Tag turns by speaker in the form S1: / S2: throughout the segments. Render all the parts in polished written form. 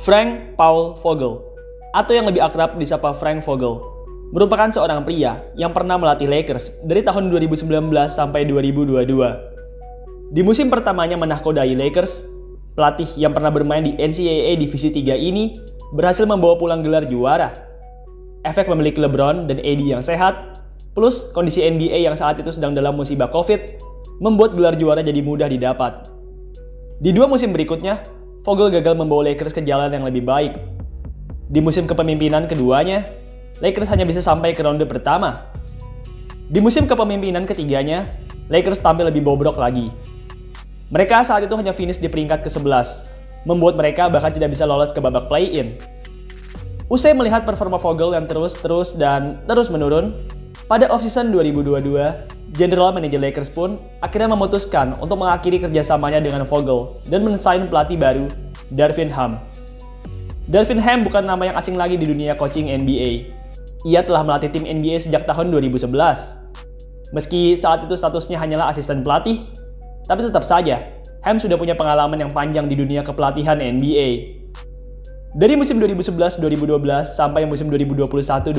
S1: Frank Paul Vogel, atau yang lebih akrab disapa Frank Vogel, merupakan seorang pria yang pernah melatih Lakers dari tahun 2019 sampai 2022. Di musim pertamanya menahkodai Lakers, pelatih yang pernah bermain di NCAA Divisi 3 ini berhasil membawa pulang gelar juara. Efek memiliki LeBron dan AD yang sehat, plus kondisi NBA yang saat itu sedang dalam musibah COVID, membuat gelar juara jadi mudah didapat. Di dua musim berikutnya, Vogel gagal membawa Lakers ke jalan yang lebih baik. Di musim kepemimpinan keduanya, Lakers hanya bisa sampai ke ronde pertama. Di musim kepemimpinan ketiganya, Lakers tampil lebih bobrok lagi. Mereka saat itu hanya finish di peringkat ke-11, membuat mereka bahkan tidak bisa lolos ke babak play-in. Usai melihat performa Vogel yang terus menurun, pada off-season 2022, General Manager Lakers pun akhirnya memutuskan untuk mengakhiri kerjasamanya dengan Vogel dan men-sign pelatih baru, Darvin Ham. Darvin Ham bukan nama yang asing lagi di dunia coaching NBA. Ia telah melatih tim NBA sejak tahun 2011. Meski saat itu statusnya hanyalah asisten pelatih, tapi tetap saja, Ham sudah punya pengalaman yang panjang di dunia kepelatihan NBA. Dari musim 2011-2012 sampai musim 2021-2022,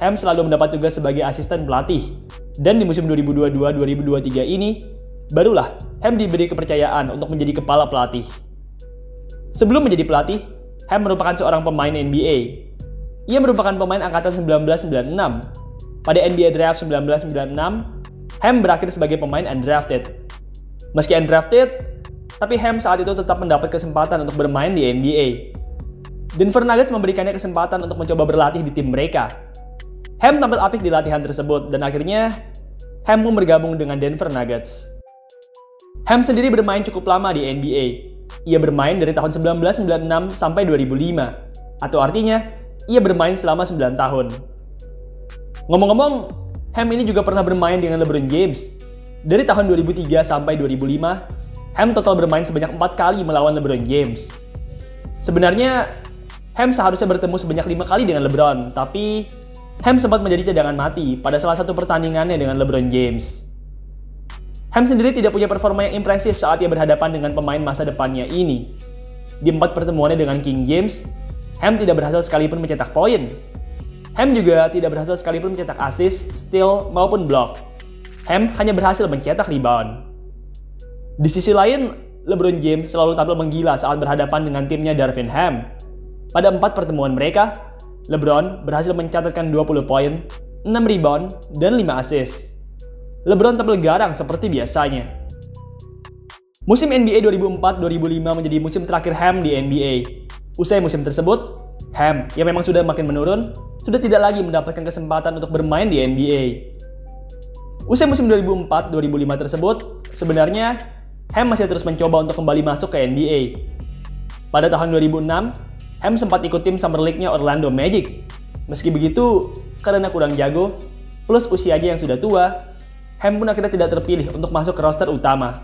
S1: Ham selalu mendapat tugas sebagai asisten pelatih. Dan di musim 2022-2023 ini, barulah Ham diberi kepercayaan untuk menjadi kepala pelatih. Sebelum menjadi pelatih, Ham merupakan seorang pemain NBA. Ia merupakan pemain angkatan 1996. Pada NBA Draft 1996, Ham berakhir sebagai pemain undrafted. Meski undrafted, tapi Ham saat itu tetap mendapat kesempatan untuk bermain di NBA. Denver Nuggets memberikannya kesempatan untuk mencoba berlatih di tim mereka. Ham tampil apik di latihan tersebut dan akhirnya Ham pun bergabung dengan Denver Nuggets. Ham sendiri bermain cukup lama di NBA. Ia bermain dari tahun 1996 sampai 2005, atau artinya ia bermain selama 9 tahun. Ngomong-ngomong, Ham ini juga pernah bermain dengan LeBron James. Dari tahun 2003 sampai 2005, Ham total bermain sebanyak 4 kali melawan LeBron James. Sebenarnya, Ham seharusnya bertemu sebanyak 5 kali dengan LeBron, tapi Ham sempat menjadi cadangan mati pada salah satu pertandingannya dengan LeBron James. Ham sendiri tidak punya performa yang impresif saat ia berhadapan dengan pemain masa depannya ini. Di 4 pertemuannya dengan King James, Ham tidak berhasil sekalipun mencetak poin. Ham juga tidak berhasil sekalipun mencetak assist, steal, maupun block. Ham hanya berhasil mencetak rebound. Di sisi lain, LeBron James selalu tampil menggila saat berhadapan dengan timnya Darvin Ham. Pada 4 pertemuan mereka, LeBron berhasil mencatatkan 20 poin, 6 rebound, dan 5 assist. LeBron tampil garang seperti biasanya. Musim NBA 2004-2005 menjadi musim terakhir Ham di NBA. Usai musim tersebut, Ham, yang memang sudah makin menurun, sudah tidak lagi mendapatkan kesempatan untuk bermain di NBA. Usai musim 2004-2005 tersebut, sebenarnya Ham masih terus mencoba untuk kembali masuk ke NBA. Pada tahun 2006, Ham sempat ikut tim Summer League-nya Orlando Magic. Meski begitu, karena kurang jago, plus usianya yang sudah tua, Ham pun akhirnya tidak terpilih untuk masuk ke roster utama.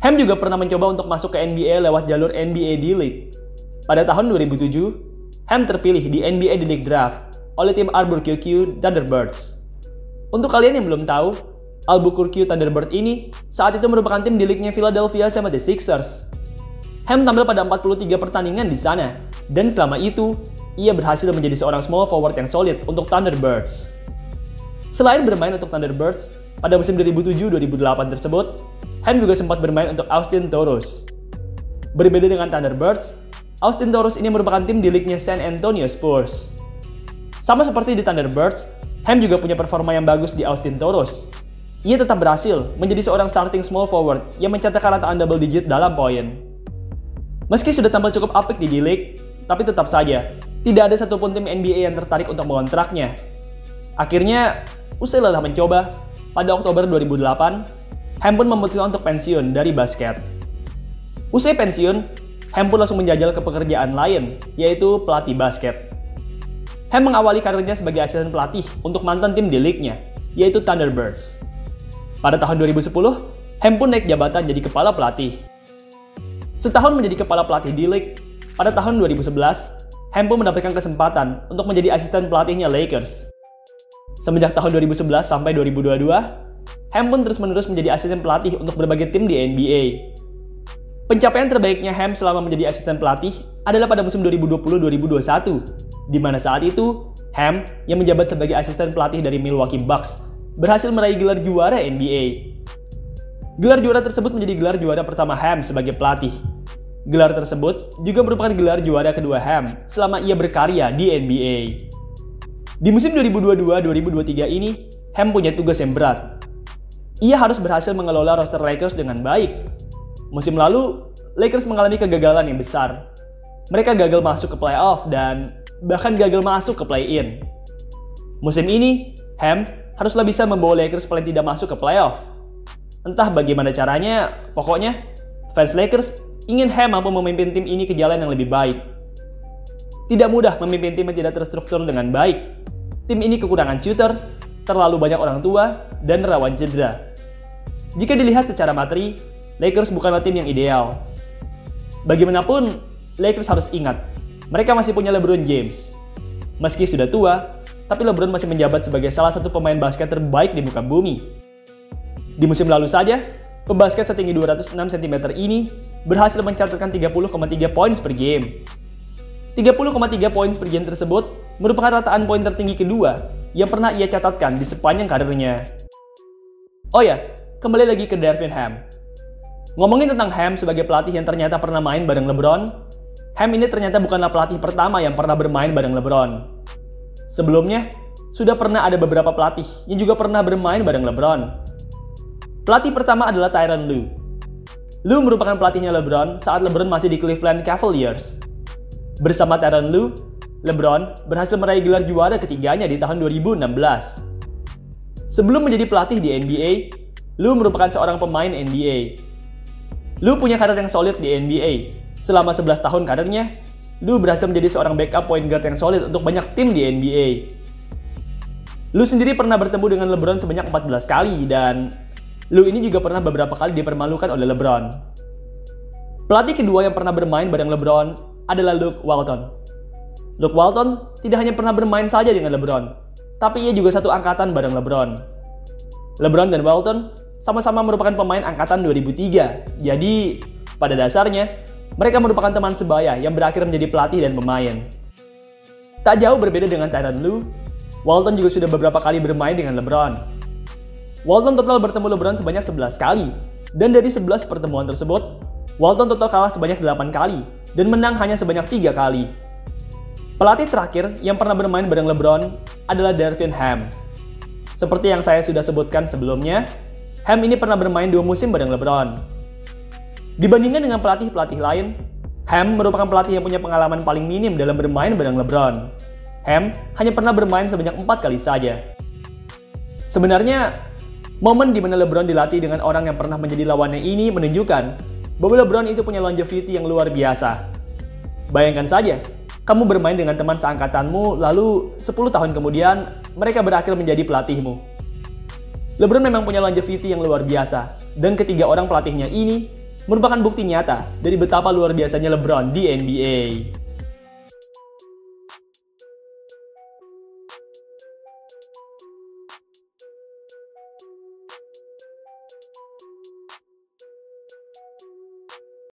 S1: Ham juga pernah mencoba untuk masuk ke NBA lewat jalur NBA D-League. Pada tahun 2007, Ham terpilih di NBA D-League Draft oleh tim Albuquerque Thunderbirds. Untuk kalian yang belum tahu, Albuquerque Thunderbirds ini saat itu merupakan tim D-League-nya Philadelphia 76ers. Ham tampil pada 43 pertandingan di sana, dan selama itu, ia berhasil menjadi seorang small forward yang solid untuk Thunderbirds. Selain bermain untuk Thunderbirds, pada musim 2007-2008 tersebut, Ham juga sempat bermain untuk Austin Toros. Berbeda dengan Thunderbirds, Austin Toros ini merupakan tim di league-nya San Antonio Spurs. Sama seperti di Thunderbirds, Ham juga punya performa yang bagus di Austin Toros. Ia tetap berhasil menjadi seorang starting small forward yang mencetak rataan double digit dalam poin. Meski sudah tampil cukup apik di D-League, tapi tetap saja, tidak ada satupun tim NBA yang tertarik untuk mengontraknya. Akhirnya, usai lelah mencoba, pada Oktober 2008, Ham pun memutuskan untuk pensiun dari basket. Usai pensiun, Ham pun langsung menjajal ke pekerjaan lain, yaitu pelatih basket. Ham mengawali karirnya sebagai asisten pelatih untuk mantan tim D-League-nya, yaitu Thunderbirds. Pada tahun 2010, Ham pun naik jabatan jadi kepala pelatih. Setahun menjadi kepala pelatih D-League, pada tahun 2011, Ham pun mendapatkan kesempatan untuk menjadi asisten pelatihnya Lakers. Semenjak tahun 2011 sampai 2022, Ham pun terus-menerus menjadi asisten pelatih untuk berbagai tim di NBA. Pencapaian terbaiknya Ham selama menjadi asisten pelatih adalah pada musim 2020-2021, di mana saat itu Ham yang menjabat sebagai asisten pelatih dari Milwaukee Bucks berhasil meraih gelar juara NBA. Gelar juara tersebut menjadi gelar juara pertama Ham sebagai pelatih. Gelar tersebut juga merupakan gelar juara kedua Ham selama ia berkarya di NBA. Di musim 2022-2023 ini, Ham punya tugas yang berat. Ia harus berhasil mengelola roster Lakers dengan baik. Musim lalu, Lakers mengalami kegagalan yang besar. Mereka gagal masuk ke playoff dan bahkan gagal masuk ke play-in. Musim ini, Ham haruslah bisa membawa Lakers paling tidak masuk ke playoff. Entah bagaimana caranya, pokoknya fans Lakers ingin Ham mampu memimpin tim ini ke jalan yang lebih baik. Tidak mudah memimpin tim yang tidak terstruktur dengan baik. Tim ini kekurangan shooter, terlalu banyak orang tua, dan rawan cedera. Jika dilihat secara materi, Lakers bukanlah tim yang ideal. Bagaimanapun, Lakers harus ingat, mereka masih punya LeBron James. Meski sudah tua, tapi LeBron masih menjabat sebagai salah satu pemain basket terbaik di muka bumi. Di musim lalu saja, pembasket setinggi 206 cm ini berhasil mencatatkan 30,3 poin per game. 30,3 poin per game tersebut merupakan rataan poin tertinggi kedua yang pernah ia catatkan di sepanjang karirnya. Oh ya, kembali lagi ke Darvin Ham. Ngomongin tentang Ham sebagai pelatih yang ternyata pernah main bareng LeBron, Ham ini ternyata bukanlah pelatih pertama yang pernah bermain bareng LeBron. Sebelumnya, sudah pernah ada beberapa pelatih yang juga pernah bermain bareng LeBron. Pelatih pertama adalah Tyronn Lue. Lue merupakan pelatihnya LeBron saat LeBron masih di Cleveland Cavaliers. Bersama Tyronn Lue, LeBron berhasil meraih gelar juara ketiganya di tahun 2016. Sebelum menjadi pelatih di NBA, Lue merupakan seorang pemain NBA. Lue punya karir yang solid di NBA. Selama 11 tahun karirnya, Lue berhasil menjadi seorang backup point guard yang solid untuk banyak tim di NBA. Lue sendiri pernah bertemu dengan LeBron sebanyak 14 kali dan Lue ini juga pernah beberapa kali dipermalukan oleh LeBron. Pelatih kedua yang pernah bermain bareng LeBron adalah Luke Walton. Luke Walton tidak hanya pernah bermain saja dengan LeBron, tapi ia juga satu angkatan bareng LeBron. LeBron dan Walton sama-sama merupakan pemain angkatan 2003, jadi pada dasarnya mereka merupakan teman sebaya yang berakhir menjadi pelatih dan pemain. Tak jauh berbeda dengan Tyronn Lue, Walton juga sudah beberapa kali bermain dengan LeBron. Walton total bertemu LeBron sebanyak 11 kali, dan dari 11 pertemuan tersebut, Walton total kalah sebanyak 8 kali, dan menang hanya sebanyak 3 kali. Pelatih terakhir yang pernah bermain bareng LeBron adalah Darvin Ham. Seperti yang saya sudah sebutkan sebelumnya, Ham ini pernah bermain 2 musim bareng LeBron. Dibandingkan dengan pelatih-pelatih lain, Ham merupakan pelatih yang punya pengalaman paling minim dalam bermain bareng LeBron. Ham hanya pernah bermain sebanyak 4 kali saja. Sebenarnya, momen di mana LeBron dilatih dengan orang yang pernah menjadi lawannya ini menunjukkan bahwa LeBron itu punya longevity yang luar biasa. Bayangkan saja, kamu bermain dengan teman seangkatanmu, lalu 10 tahun kemudian mereka berakhir menjadi pelatihmu. LeBron memang punya longevity yang luar biasa, dan ketiga orang pelatihnya ini merupakan bukti nyata dari betapa luar biasanya LeBron di NBA.